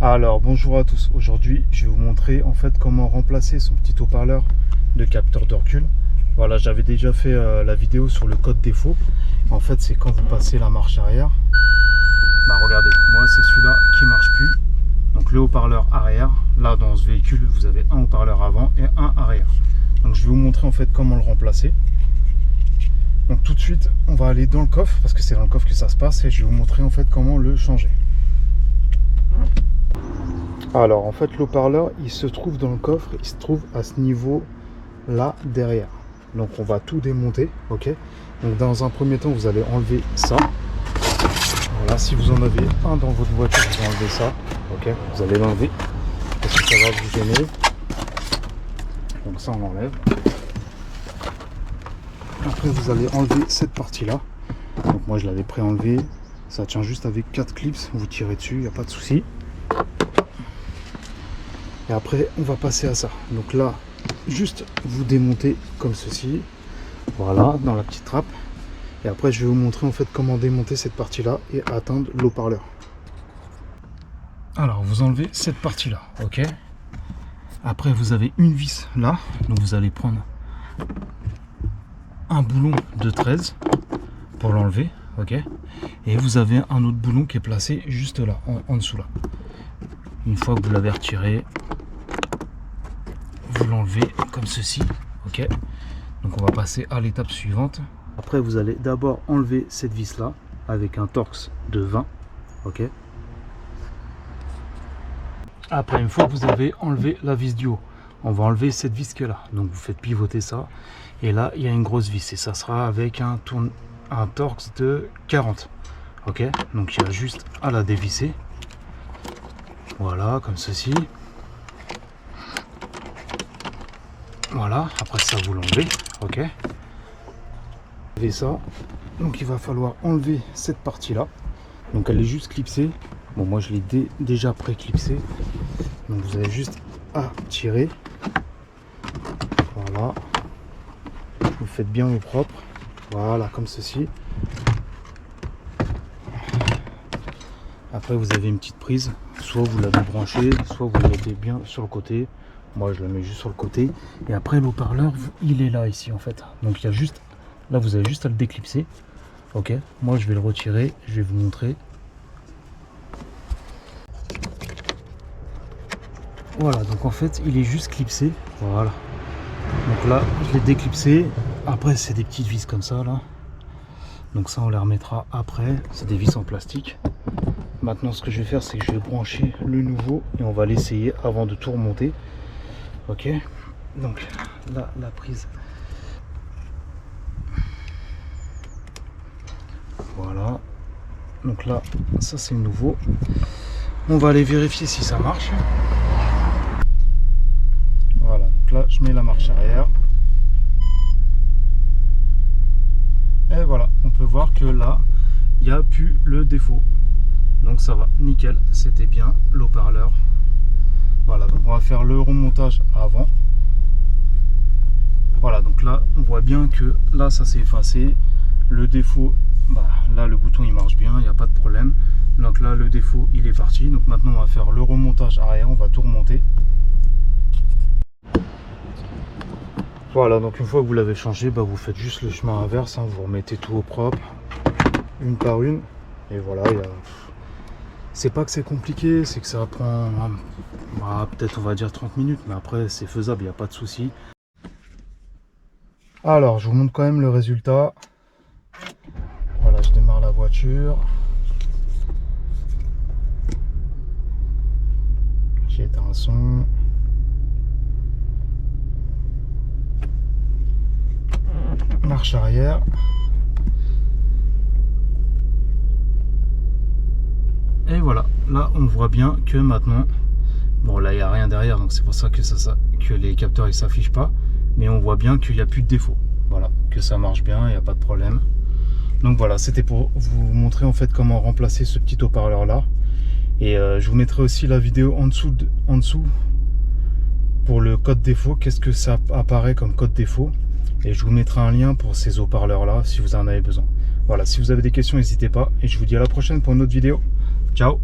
Alors bonjour à tous, aujourd'hui je vais vous montrer en fait comment remplacer son petit haut-parleur de capteur de recul. Voilà, j'avais déjà fait la vidéo sur le code défaut. En fait c'est quand vous passez la marche arrière. Bah regardez, moi c'est celui-là qui marche plus. Donc le haut-parleur arrière, là dans ce véhicule vous avez un haut-parleur avant et un arrière. Donc je vais vous montrer en fait comment le remplacer. Donc tout de suite on va aller dans le coffre parce que c'est dans le coffre que ça se passe et je vais vous montrer en fait comment le changer. Alors en fait l'haut-parleur il se trouve dans le coffre, il se trouve à ce niveau là derrière. Donc on va tout démonter, ok. Donc dans un premier temps vous allez enlever ça. Voilà, si vous en avez un dans votre voiture, vous enlevez ça, ok. Vous allez l'enlever parce que ça va vous gêner. Donc ça on l'enlève. Après vous allez enlever cette partie là. Donc moi je l'avais pré-enlevé. Ça tient juste avec 4 clips, vous tirez dessus, il n'y a pas de souci. Et après on va passer à ça. Donc là juste vous démontez comme ceci, voilà, dans la petite trappe. Et après je vais vous montrer en fait comment démonter cette partie là et atteindre l'haut-parleur. Alors vous enlevez cette partie là, ok. Après vous avez une vis là, donc vous allez prendre un boulon de 13 pour l'enlever, ok. Et vous avez un autre boulon qui est placé juste là, en dessous là. Une fois que vous l'avez retiré, vous l'enlevez comme ceci, ok. Donc on va passer à l'étape suivante. Après vous allez d'abord enlever cette vis là avec un torx de 20, ok. Après une fois que vous avez enlevé la vis du haut, on va enlever cette vis qui est là. Donc vous faites pivoter ça et là il y a une grosse vis et ça sera avec un torx de 40, ok. Donc il y a juste à la dévisser, voilà, comme ceci. Voilà, après ça vous l'enlevez, ok. Et ça, donc il va falloir enlever cette partie là. Donc elle est juste clipsée. Bon moi je l'ai déjà pré-clipsée. Donc vous avez juste à tirer. Voilà. Vous faites bien au propre. Voilà, comme ceci. Après vous avez une petite prise. Soit vous l'avez branchée, soit vous la mettez bien sur le côté. Moi je la mets juste sur le côté. Et après le haut-parleur, il est là ici en fait. Donc il y a juste, là vous avez juste à le déclipser. Ok, moi je vais le retirer, je vais vous montrer. Voilà, donc en fait il est juste clipsé. Voilà. Donc là je l'ai déclipsé. Après c'est des petites vis comme ça là. Donc ça on les remettra après. C'est des vis en plastique. Maintenant ce que je vais faire c'est que je vais brancher le nouveau et on va l'essayer avant de tout remonter. Ok, donc là la prise, voilà, donc là ça c'est le nouveau. On va aller vérifier si ça marche. Voilà, donc là je mets la marche arrière et voilà, on peut voir que là il n'y a plus le défaut, donc ça va nickel. C'était bien l'haut-parleur. Voilà, donc on va faire le remontage avant. Voilà, donc là on voit bien que là ça s'est effacé. Le défaut, bah, là le bouton il marche bien, il n'y a pas de problème. Donc là le défaut il est parti. Donc maintenant on va faire le remontage arrière, on va tout remonter. Voilà, donc une fois que vous l'avez changé, bah, vous faites juste le chemin inverse, hein, vous remettez tout au propre, une par une. Et voilà, c'est pas que c'est compliqué, c'est que ça prend bah, peut-être on va dire 30 minutes, mais après c'est faisable, il n'y a pas de souci. Alors je vous montre quand même le résultat. Voilà, je démarre la voiture. J'ai éteint le son. Marche arrière. Et voilà, là on voit bien que maintenant, bon là il n'y a rien derrière, donc c'est pour ça que les capteurs ils s'affichent pas, mais on voit bien qu'il n'y a plus de défaut. Voilà, que ça marche bien, il n'y a pas de problème. Donc voilà, c'était pour vous montrer en fait comment remplacer ce petit haut-parleur là. Et je vous mettrai aussi la vidéo en dessous pour le code défaut, qu'est-ce que ça apparaît comme code défaut. Et je vous mettrai un lien pour ces haut-parleurs là si vous en avez besoin. Voilà, si vous avez des questions n'hésitez pas, et je vous dis à la prochaine pour une autre vidéo. Ciao.